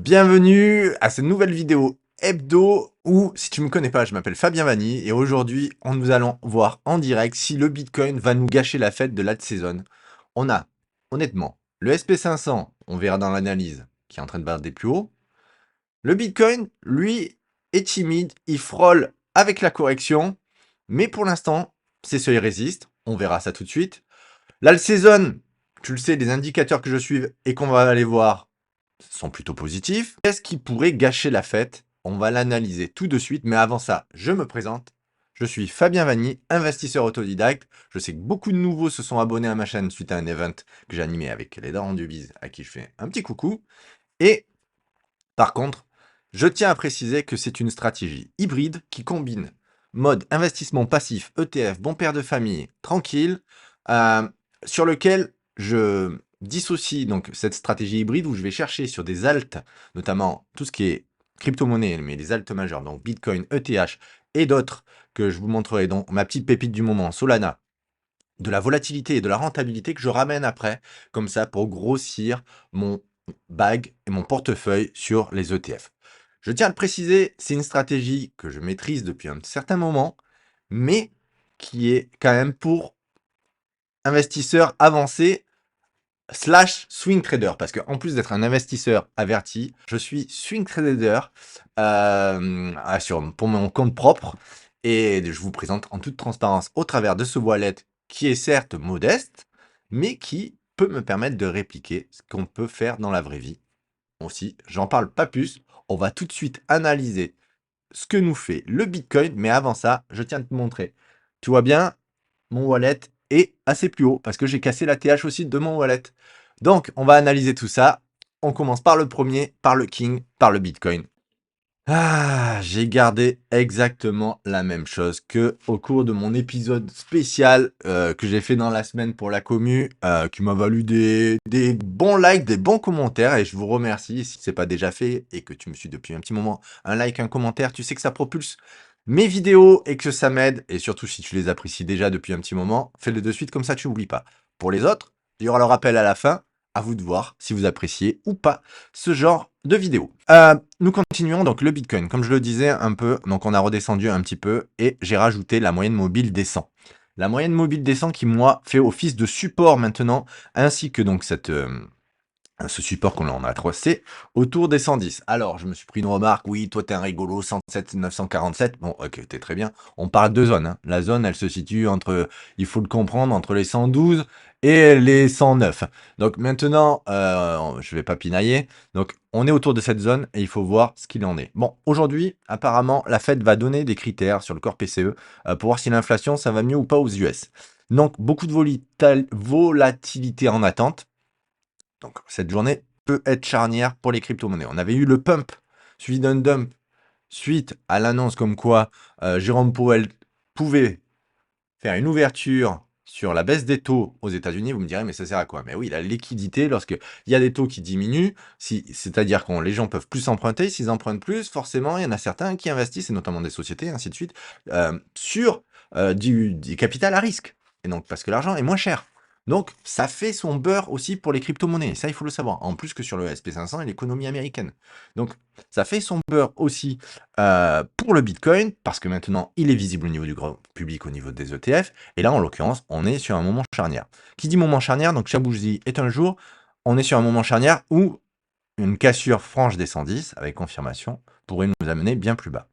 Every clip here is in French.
Bienvenue à cette nouvelle vidéo hebdo où, si tu me connais pas, je m'appelle Fabien Vanni et aujourd'hui, nous allons voir en direct si le Bitcoin va nous gâcher la fête de la saison. On a, honnêtement, le SP500, on verra dans l'analyse, qui est en train de battre des plus hauts. Le Bitcoin, lui, est timide, il frôle avec la correction, mais pour l'instant, ses seuils résistent, on verra ça tout de suite. La saison, tu le sais, les indicateurs que je suis et qu'on va aller voir sont plutôt positifs. Qu'est-ce qui pourrait gâcher la fête? On va l'analyser tout de suite, mais avant ça, je me présente. Je suis Fabien Vanni, investisseur autodidacte. Je sais que beaucoup de nouveaux se sont abonnés à ma chaîne suite à un event que j'ai animé avec les darons du biz, à qui je fais un petit coucou. Et par contre, je tiens à préciser que c'est une stratégie hybride qui combine mode investissement passif, ETF, bon père de famille, tranquille, euh, sur lequel je dissocie donc cette stratégie hybride où je vais chercher sur des alts, notamment tout ce qui est crypto-monnaie, mais des alts majeures, donc Bitcoin, ETH et d'autres que je vous montrerai, donc ma petite pépite du moment, Solana, de la volatilité et de la rentabilité que je ramène après, comme ça, pour grossir mon bag et mon portefeuille sur les ETF. Je tiens à le préciser, c'est une stratégie que je maîtrise depuis un certain moment, mais qui est quand même pour investisseurs avancés slash swing trader, parce qu'en plus d'être un investisseur averti, je suis swing trader pour mon compte propre, et je vous présente en toute transparence au travers de ce wallet qui est certes modeste, mais qui peut me permettre de répliquer ce qu'on peut faire dans la vraie vie. Aussi, j'en parle pas plus, on va tout de suite analyser ce que nous fait le Bitcoin, mais avant ça, je tiens à te montrer. Tu vois bien, mon wallet est assez plus haut parce que j'ai cassé la TH aussi de mon wallet. Donc, on va analyser tout ça. On commence par le premier, par le King, par le Bitcoin. Ah, j'ai gardé exactement la même chose que au cours de mon épisode spécial que j'ai fait dans la semaine pour la commu, qui m'a valu des bons likes, des bons commentaires, et je vous remercie. Si c'est pas déjà fait et que tu me suis depuis un petit moment, un like, un commentaire, tu sais que ça propulse mes vidéos et que ça m'aide, et surtout si tu les apprécies déjà depuis un petit moment, fais-le de suite, comme ça tu n'oublies pas. Pour les autres, il y aura le rappel à la fin. À vous de voir si vous appréciez ou pas ce genre de vidéo. Nous continuons donc le Bitcoin. Comme je le disais un peu, donc on a redescendu un petit peu et j'ai rajouté la moyenne mobile des 100. La moyenne mobile des 100 qui, moi, fait office de support maintenant, ainsi que donc ce support qu'on en a tracé autour des 110. Alors, je me suis pris une remarque, oui, toi t'es un rigolo, 107, 947. Bon, ok, t'es très bien. On parle de zone. Hein. La zone, elle se situe entre, il faut le comprendre, entre les 112 et les 109. Donc maintenant, je vais pas pinailler. Donc, on est autour de cette zone et il faut voir ce qu'il en est. Bon, aujourd'hui, apparemment, la Fed va donner des critères sur le corps PCE pour voir si l'inflation, ça va mieux ou pas aux US. Donc, beaucoup de volatilité en attente. Donc, cette journée peut être charnière pour les crypto-monnaies. On avait eu le pump suivi d'un dump suite à l'annonce comme quoi Jérôme Powell pouvait faire une ouverture sur la baisse des taux aux États-Unis. Vous me direz, mais ça sert à quoi? Mais oui, la liquidité, lorsqu'il y a des taux qui diminuent, c'est-à-dire que les gens peuvent plus emprunter, s'ils empruntent plus, forcément, il y en a certains qui investissent, et notamment des sociétés, ainsi de suite, sur du capital à risque. Et donc, parce que l'argent est moins cher. Donc, ça fait son beurre aussi pour les crypto-monnaies. Ça, il faut le savoir. En plus que sur le SP500 et l'économie américaine. Donc, ça fait son beurre aussi pour le Bitcoin, parce que maintenant, il est visible au niveau du grand public, au niveau des ETF. Et là, en l'occurrence, on est sur un moment charnière. Qui dit moment charnière, donc Chabouji est un jour, on est sur un moment charnière où une cassure franche des 110, avec confirmation, pourrait nous amener bien plus bas.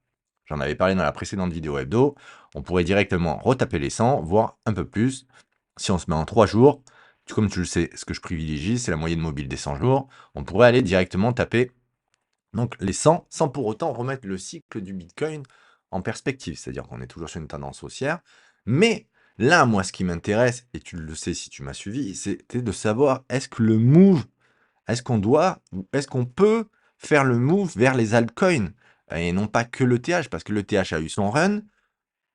J'en avais parlé dans la précédente vidéo hebdo. On pourrait directement retaper les 100, voire un peu plus. Si on se met en 3 jours, comme tu le sais, ce que je privilégie, c'est la moyenne mobile des 100 jours. On pourrait aller directement taper donc les 100, sans pour autant remettre le cycle du Bitcoin en perspective. C'est-à-dire qu'on est toujours sur une tendance haussière. Mais là, moi, ce qui m'intéresse, et tu le sais si tu m'as suivi, c'était de savoir est-ce que le move, est-ce qu'on doit, ou est-ce qu'on peut faire le move vers les altcoins et non pas que le TH, parce que le TH a eu son run.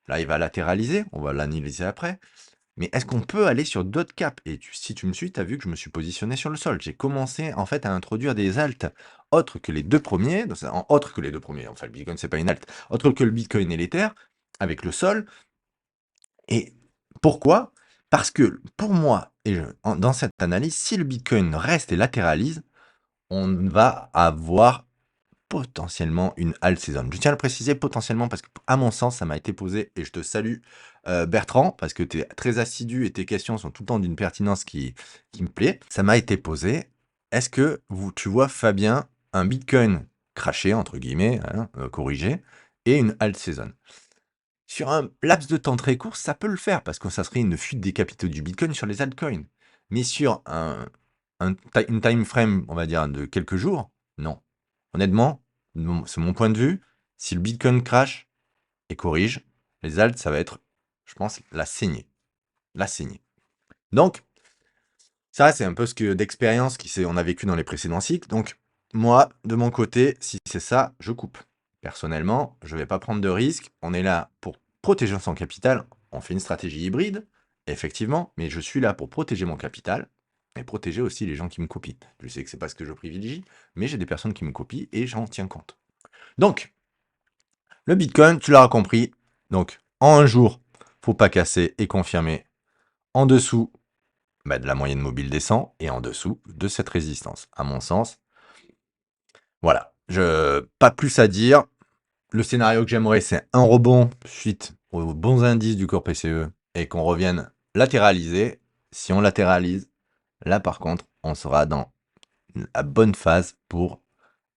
Là, il va latéraliser, on va l'analyser après. Mais est-ce qu'on peut aller sur d'autres caps? Et si tu me suis, tu as vu que je me suis positionné sur le sol. J'ai commencé en fait à introduire des alts autres que les deux premiers, autres que les deux premiers, enfin le Bitcoin c'est pas une alt, autre que le Bitcoin et l'Ether, avec le sol. Et pourquoi? Parce que pour moi, dans cette analyse, si le Bitcoin reste et latéralise, on va avoir potentiellement une alt season. Je tiens à le préciser potentiellement parce que, à mon sens, ça m'a été posé et je te salue, Bertrand, parce que tu es très assidu et tes questions sont tout le temps d'une pertinence qui me plaît. Ça m'a été posé: «Est-ce que tu vois, Fabien, un bitcoin «craché» entre guillemets, hein, corrigé et une alt season?» Sur un laps de temps très court, ça peut le faire parce que ça serait une fuite des capitaux du bitcoin sur les altcoins. Mais sur une time frame, on va dire, de quelques jours, non. Honnêtement, c'est mon point de vue. Si le bitcoin crash et corrige, les alts, ça va être, je pense, la saignée. La saignée. Donc, ça, c'est un peu ce que d'expérience on a vécu dans les précédents cycles. Donc, moi, de mon côté, si c'est ça, je coupe. Personnellement, je ne vais pas prendre de risques. On est là pour protéger son capital. On fait une stratégie hybride, effectivement, mais je suis là pour protéger mon capital et protéger aussi les gens qui me copient. Je sais que c'est pas ce que je privilégie, mais j'ai des personnes qui me copient et j'en tiens compte. Donc, le Bitcoin, tu l'auras compris. Donc, en un jour, faut pas casser et confirmer. En dessous, de la moyenne mobile descend et en dessous de cette résistance. À mon sens, voilà. Pas plus à dire. Le scénario que j'aimerais, c'est un rebond suite aux bons indices du corps PCE et qu'on revienne latéraliser. Si on latéralise, là par contre, on sera dans la bonne phase pour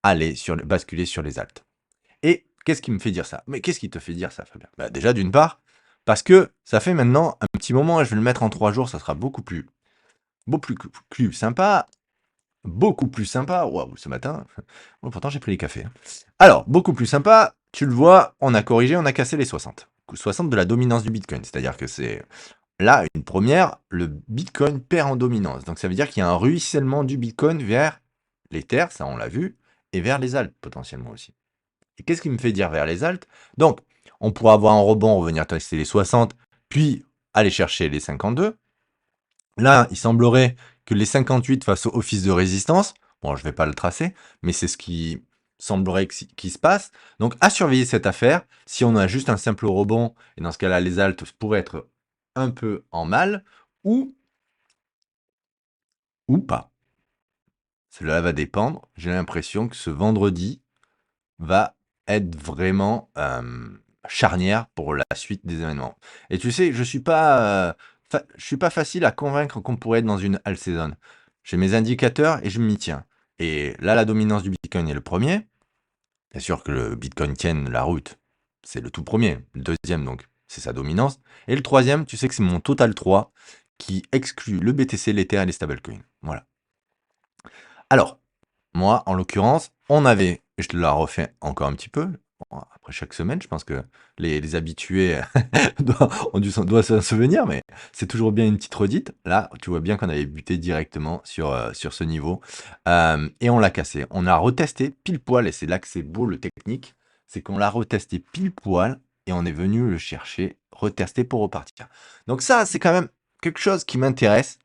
aller basculer sur les altes. Et qu'est-ce qui me fait dire ça? Mais qu'est-ce qui te fait dire ça, Fabien? Déjà, d'une part, parce que ça fait maintenant un petit moment, et je vais le mettre en 3 jours, ça sera beaucoup plus sympa. Beaucoup plus sympa. Waouh, ce matin. Bon, pourtant, j'ai pris les cafés, hein. Alors, beaucoup plus sympa. Tu le vois, on a corrigé, on a cassé les 60. 60 de la dominance du Bitcoin. C'est-à-dire que c'est là une première, le Bitcoin perd en dominance. Donc, ça veut dire qu'il y a un ruissellement du Bitcoin vers l'Ether, ça on l'a vu, et vers les alts potentiellement aussi. Et qu'est-ce qui me fait dire vers les alts? Donc, on pourra avoir un rebond, revenir tester les 60, puis aller chercher les 52. Là, il semblerait que les 58 fassent office de résistance. Bon, je ne vais pas le tracer, mais c'est ce qui semblerait qui se passe. Donc, à surveiller cette affaire. Si on a juste un simple rebond, et dans ce cas-là, les alts pourraient être un peu en mal, ou pas. Cela va dépendre. J'ai l'impression que ce vendredi va être vraiment charnière pour la suite des événements. Et tu sais, je suis pas facile à convaincre qu'on pourrait être dans une alt season. J'ai mes indicateurs et je m'y tiens. Et là, la dominance du Bitcoin est le premier. Bien sûr que le Bitcoin tienne la route. C'est le tout premier. Le deuxième, donc, c'est sa dominance. Et le troisième, tu sais que c'est mon total 3 qui exclut le BTC, l'Ether et les stablecoins. Voilà. Alors, moi, en l'occurrence, je te la refais encore un petit peu, bon, après chaque semaine, je pense que les habitués doivent s'en souvenir, mais c'est toujours bien une petite redite. Là, tu vois bien qu'on avait buté directement sur ce niveau, et on l'a cassé. On a retesté pile poil, et c'est là que c'est beau le technique, c'est qu'on l'a retesté pile poil, et on est venu le chercher, retester pour repartir. Donc ça, c'est quand même quelque chose qui m'intéresse,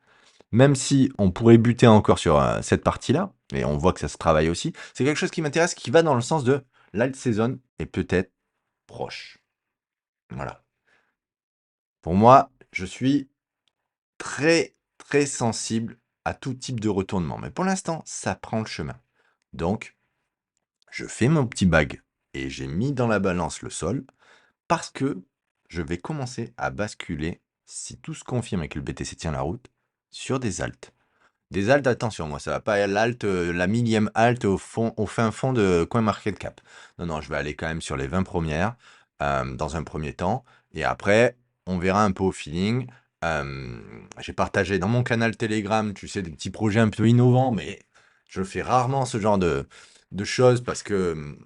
même si on pourrait buter encore sur cette partie-là, et on voit que ça se travaille aussi, c'est quelque chose qui m'intéresse, qui va dans le sens de l'alt season est peut-être proche. Voilà. Pour moi, je suis très, très sensible à tout type de retournement. Mais pour l'instant, ça prend le chemin. Donc, je fais mon petit bag et j'ai mis dans la balance le sol parce que je vais commencer à basculer, si tout se confirme et que le BTC tient la route, sur des alts. Des alts, attention, moi, ça va pas être la millième alt au fin fond de CoinMarketCap. Non, non, je vais aller quand même sur les 20 premières, dans un premier temps. Et après, on verra un peu au feeling. J'ai partagé dans mon canal Telegram, tu sais, des petits projets un peu innovants, mais je fais rarement ce genre de choses parce que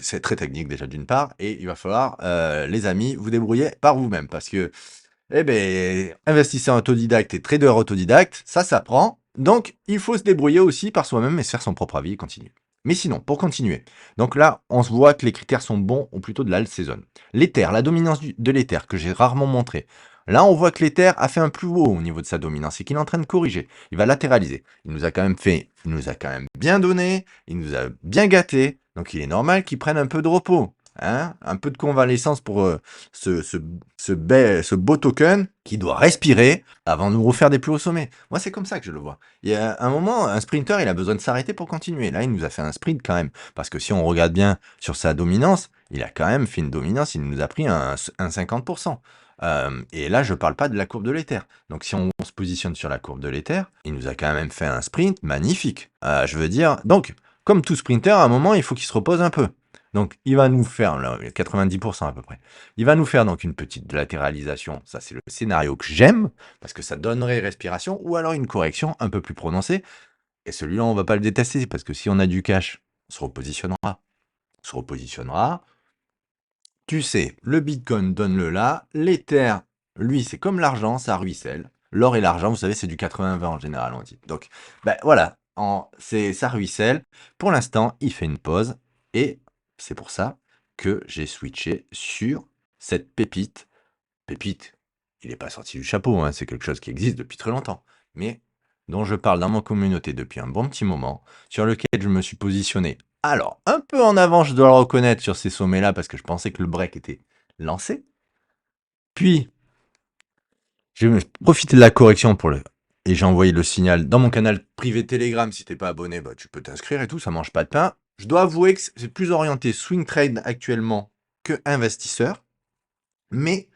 c'est très technique déjà d'une part. Et il va falloir, les amis, vous débrouiller par vous-même parce que eh ben, investisseur autodidacte et trader autodidacte, ça s'apprend. Donc, il faut se débrouiller aussi par soi-même et se faire son propre avis et continuer. Mais sinon, pour continuer, donc là, on se voit que les critères sont bons, ou plutôt de l'alt saison. L'Ether, la dominance de l'Ether, que j'ai rarement montré. Là, on voit que l'Ether a fait un plus haut au niveau de sa dominance et qu'il est en train de corriger. Il va latéraliser. Il nous a quand même bien donné, il nous a bien gâté, donc il est normal qu'il prenne un peu de repos. hein, un peu de convalescence pour ce beau token qui doit respirer avant de nous refaire des plus hauts sommets. Moi, c'est comme ça que je le vois. Il y a un moment, un sprinter, il a besoin de s'arrêter pour continuer. Là, il nous a fait un sprint quand même. Parce que si on regarde bien sur sa dominance, il a quand même fait une dominance, il nous a pris un 50%. Et là, je parle pas de la courbe de l'éther. Donc, si on se positionne sur la courbe de l'éther, il nous a quand même fait un sprint magnifique. Je veux dire, donc, comme tout sprinter, à un moment, il faut qu'il se repose un peu. Donc, il va nous faire, là, 90% à peu près, il va nous faire donc une petite latéralisation. Ça, c'est le scénario que j'aime, parce que ça donnerait respiration, ou alors une correction un peu plus prononcée. Et celui-là, on va pas le détester, parce que si on a du cash, on se repositionnera. On se repositionnera. Tu sais, le Bitcoin, donne-le là. L'Ether, lui, c'est comme l'argent, ça ruisselle. L'or et l'argent, vous savez, c'est du 80-20 en général, on dit. Donc, ben voilà, ça ruisselle. Pour l'instant, il fait une pause. Et c'est pour ça que j'ai switché sur cette pépite. Pépite, il n'est pas sorti du chapeau, hein, c'est quelque chose qui existe depuis très longtemps. Mais dont je parle dans ma communauté depuis un bon petit moment, sur lequel je me suis positionné. Alors, un peu en avant, je dois le reconnaître, sur ces sommets-là, parce que je pensais que le break était lancé. Puis, j'ai profité de la correction et j'ai envoyé le signal dans mon canal privé Telegram. Si t'es pas abonné, bah, tu peux t'inscrire et tout, ça mange pas de pain. Je dois avouer que c'est plus orienté swing trade actuellement que investisseur. Mais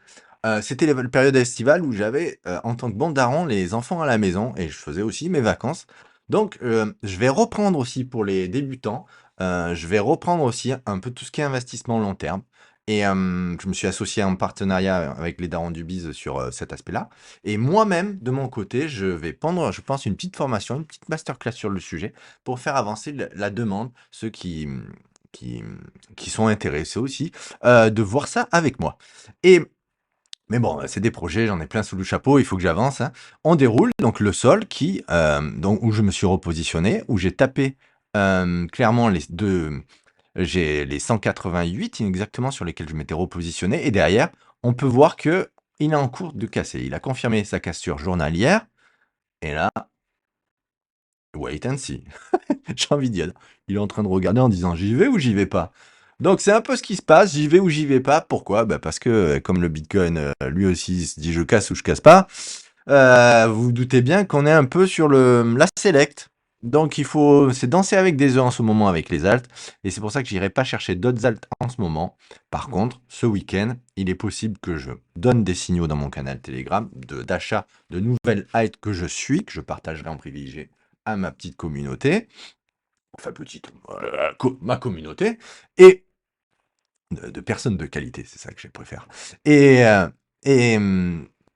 c'était la période estivale où j'avais, en tant que bon daron, les enfants à la maison et je faisais aussi mes vacances. Donc je vais reprendre aussi pour les débutants, je vais reprendre aussi un peu tout ce qui est investissement long terme et je me suis associé en partenariat avec les darons du biz sur, cet aspect-là et moi-même, de mon côté, je vais prendre, je pense, une petite formation, une petite masterclass sur le sujet pour faire avancer la demande, ceux qui, qui sont intéressés aussi, de voir ça avec moi. Et mais bon, c'est des projets, j'en ai plein sous le chapeau, il faut que j'avance, hein. On déroule donc le sol donc où je me suis repositionné, où j'ai tapé, clairement j'ai les 188 exactement sur lesquels je m'étais repositionné et derrière, on peut voir que il est en cours de casser. Il a confirmé sa cassure journalière et là, wait and see. J'ai envie de dire, il est en train de regarder en disant: «J'y vais ou j'y vais pas?» Donc c'est un peu ce qui se passe, j'y vais ou j'y vais pas. Pourquoi? Bah, parce que, comme le bitcoin, lui aussi il se dit: «Je casse ou je casse pas», vous vous doutez bien qu'on est un peu sur la select. Donc c'est danser avec des œufs en ce moment avec les alts et c'est pour ça que j'irai pas chercher d'autres alts en ce moment. Par contre, ce week-end, il est possible que je donne des signaux dans mon canal Telegram d'achat de nouvelles alts que je suis, que je partagerai en privilégié à ma petite communauté. Enfin petite, ma communauté, et de personnes de qualité, c'est ça que je préfère. Et,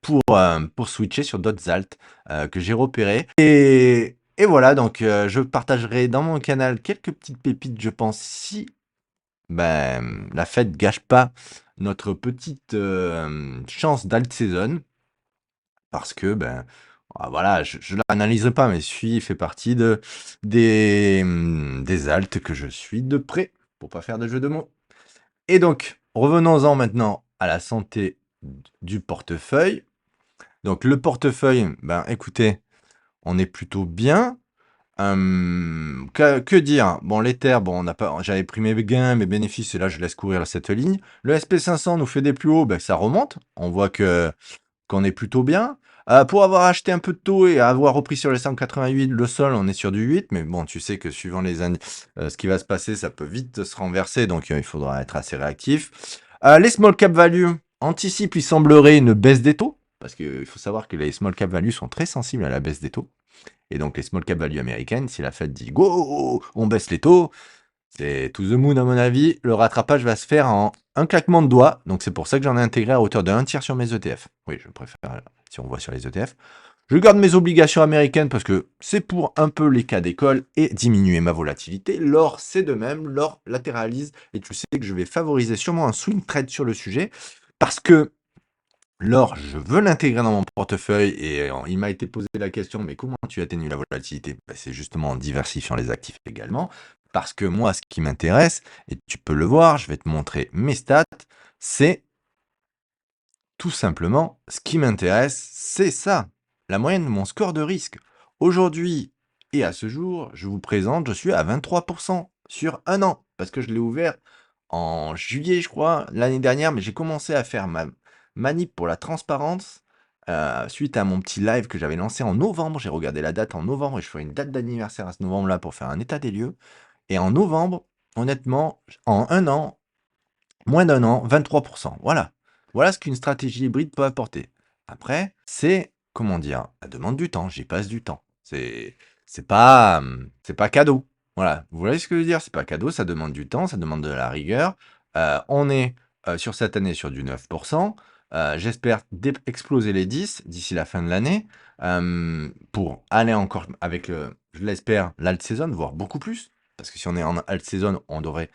pour switcher sur d'autres alts que j'ai repérés. Et voilà, donc je partagerai dans mon canal quelques petites pépites, je pense, si la fête gâche pas notre petite chance d'alt saison. Parce que, voilà, je l'analyserai pas, mais celui fait partie des altes que je suis de près, pour pas faire de jeu de mots. Et donc, revenons-en maintenant à la santé du portefeuille. Donc, le portefeuille, écoutez, on est plutôt bien. Que dire? Bon, l'Ether, bon, on n'a pas, j'avais pris mes gains, mes bénéfices, et là, je laisse courir cette ligne. Le SP500 nous fait des plus hauts, ça remonte. On voit qu'on est plutôt bien. Pour avoir acheté un peu de taux et avoir repris sur les 188, le sol, on est sur du 8, mais bon, tu sais que suivant les années, ce qui va se passer, ça peut vite se renverser, donc il faudra être assez réactif. Les small cap value anticipent, il semblerait, une baisse des taux, parce qu'il faut savoir que les small cap value sont très sensibles à la baisse des taux. Et donc les small cap value américaines, si la Fed dit go, on baisse les taux, c'est to the moon à mon avis. Le rattrapage va se faire en un claquement de doigts. Donc c'est pour ça que j'en ai intégré à hauteur de 1 tiers sur mes ETF. Oui, je préfère si on voit sur les ETF. Je garde mes obligations américaines parce que c'est pour un peu les cas d'école et diminuer ma volatilité. L'or, c'est de même. L'or latéralise et tu sais que je vais favoriser sûrement un swing trade sur le sujet parce que l'or, je veux l'intégrer dans mon portefeuille et il m'a été posé la question, mais comment tu atténues la volatilité? C'est justement en diversifiant les actifs également. Parce que moi, ce qui m'intéresse, et tu peux le voir, je vais te montrer mes stats, c'est tout simplement, ce qui m'intéresse, c'est ça, la moyenne de mon score de risque. Aujourd'hui et à ce jour, je vous présente, je suis à 23% sur un an, parce que je l'ai ouvert en juillet, je crois, l'année dernière, mais j'ai commencé à faire ma manip pour la transparence suite à mon petit live que j'avais lancé en novembre. J'ai regardé la date en novembre et je ferai une date d'anniversaire à ce novembre-là pour faire un état des lieux. Et en novembre, honnêtement, en un an, moins d'un an, 23%. Voilà. Voilà ce qu'une stratégie hybride peut apporter. Après, c'est, comment dire, ça demande du temps. J'y passe du temps. C'est pas cadeau. Voilà. Vous voyez ce que je veux dire? C'est pas cadeau, ça demande du temps, ça demande de la rigueur. On est sur cette année sur du 9%. J'espère exploser les 10 d'ici la fin de l'année pour aller encore avec, je l'espère, l'alt season, voire beaucoup plus. Parce que si on est en alt season, on devrait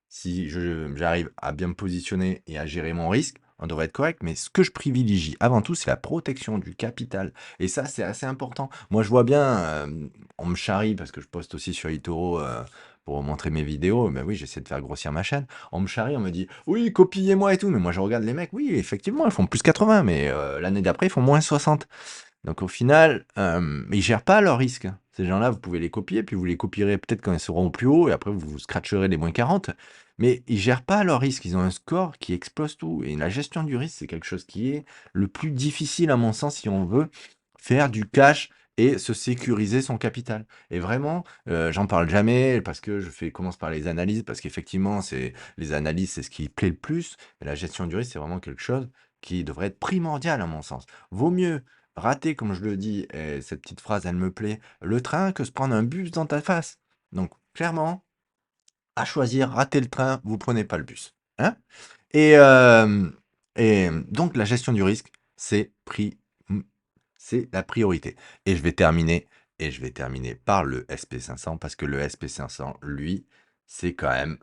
si j'arrive à bien me positionner et à gérer mon risque, on devrait être correct. Mais ce que je privilégie avant tout, c'est la protection du capital. Et ça, c'est assez important. Moi, je vois bien, on me charrie parce que je poste aussi sur eToro pour montrer mes vidéos. Ben oui, j'essaie de faire grossir ma chaîne. On me charrie, on me dit, oui, copiez-moi et tout. Mais moi, je regarde les mecs, oui, effectivement, ils font plus 80, mais l'année d'après, ils font moins 60. Donc au final, ils gèrent pas leurs risques. Ces gens-là, vous pouvez les copier, puis vous les copierez peut-être quand ils seront au plus haut, et après vous scratcherez les moins 40. Mais ils gèrent pas leurs risques. Ils ont un score qui explose tout. Et la gestion du risque, c'est quelque chose qui est le plus difficile à mon sens si on veut faire du cash et se sécuriser son capital. Et vraiment, j'en parle jamais parce que commence par les analyses, parce qu'effectivement, c'est les analyses, c'est ce qui plaît le plus. Mais la gestion du risque, c'est vraiment quelque chose qui devrait être primordial à mon sens. Vaut mieux rater, comme je le dis, et cette petite phrase, elle me plaît, le train que se prendre un bus dans ta face. Donc, clairement, à choisir, rater le train, vous prenez pas le bus. Hein? Et, donc, la gestion du risque, c'est la priorité. Et je vais terminer par le SP500, parce que le SP500, lui, c'est quand même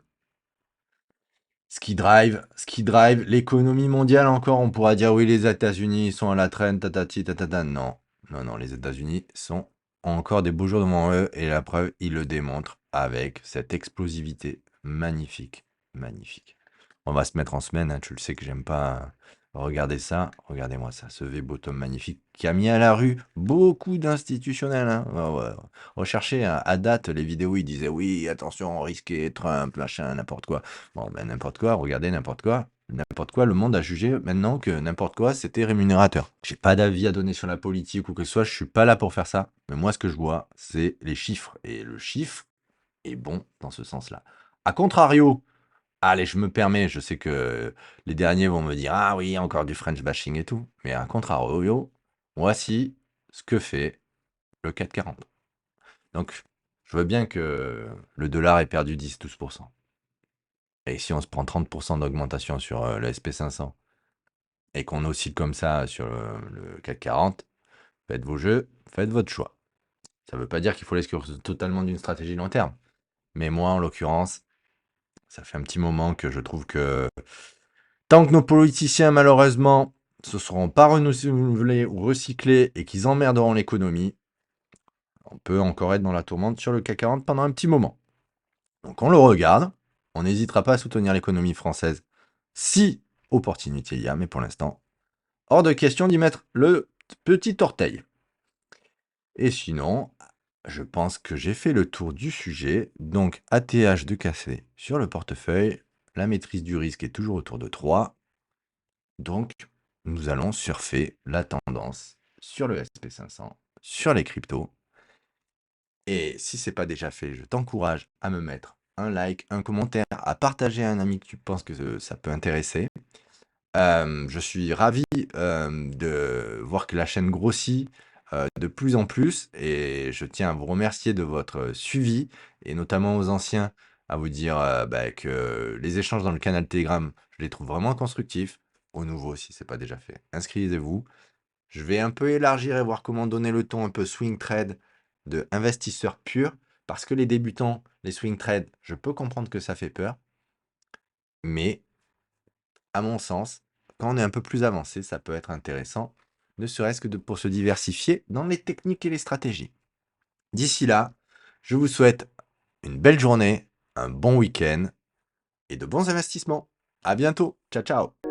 ce qui drive l'économie mondiale encore, on pourra dire oui, les États-Unis sont à la traîne, tatati, tatata. Non, non, non, les États-Unis ont encore des beaux jours devant eux et la preuve, ils le démontrent avec cette explosivité magnifique, magnifique. On va se mettre en semaine, hein, tu le sais que j'aime pas. Regardez ça, regardez-moi ça, ce V-bottom magnifique qui a mis à la rue beaucoup d'institutionnels. Hein. Ouais, ouais. Recherchez hein, à date les vidéos, ils disaient oui, attention, risqué, Trump, machin, n'importe quoi. Bon, ben n'importe quoi, regardez n'importe quoi. N'importe quoi, le monde a jugé maintenant que n'importe quoi, c'était rémunérateur. J'ai pas d'avis à donner sur la politique ou que ce soit, je suis pas là pour faire ça. Mais moi, ce que je vois, c'est les chiffres. Et le chiffre est bon dans ce sens-là. A contrario, allez, je me permets, je sais que les derniers vont me dire, ah oui, encore du French bashing et tout. Mais à contrario, voici ce que fait le 440. Donc, je veux bien que le dollar ait perdu 10-12%. Et si on se prend 30% d'augmentation sur le SP500 et qu'on oscille comme ça sur le CAC 40, faites vos jeux, faites votre choix. Ça ne veut pas dire qu'il faut l'exclure totalement d'une stratégie long terme. Mais moi, en l'occurrence, ça fait un petit moment que je trouve que tant que nos politiciens, malheureusement, se seront pas renouvelés ou recyclés et qu'ils emmerderont l'économie, on peut encore être dans la tourmente sur le CAC 40 pendant un petit moment. Donc on le regarde, on n'hésitera pas à soutenir l'économie française si opportunité il y a, mais pour l'instant, hors de question d'y mettre le petit orteil. Et sinon, je pense que j'ai fait le tour du sujet. Donc ATH de casser sur le portefeuille, la maîtrise du risque est toujours autour de 3. Donc nous allons surfer la tendance sur le SP500, sur les cryptos. Et si ce n'est pas déjà fait, je t'encourage à me mettre un like, un commentaire, à partager à un ami que tu penses que ça peut intéresser. Je suis ravi de voir que la chaîne grossit de plus en plus et je tiens à vous remercier de votre suivi et notamment aux anciens à vous dire que les échanges dans le canal Telegram, je les trouve vraiment constructifs. Aux nouveaux, si ce n'est pas déjà fait, inscrivez-vous. Je vais un peu élargir et voir comment donner le ton un peu swing trade de investisseur pur parce que les débutants, les swing trade, je peux comprendre que ça fait peur, mais à mon sens, quand on est un peu plus avancé, ça peut être intéressant, ne serait-ce que pour se diversifier dans les techniques et les stratégies. D'ici là, je vous souhaite une belle journée, un bon week-end et de bons investissements. À bientôt. Ciao, ciao.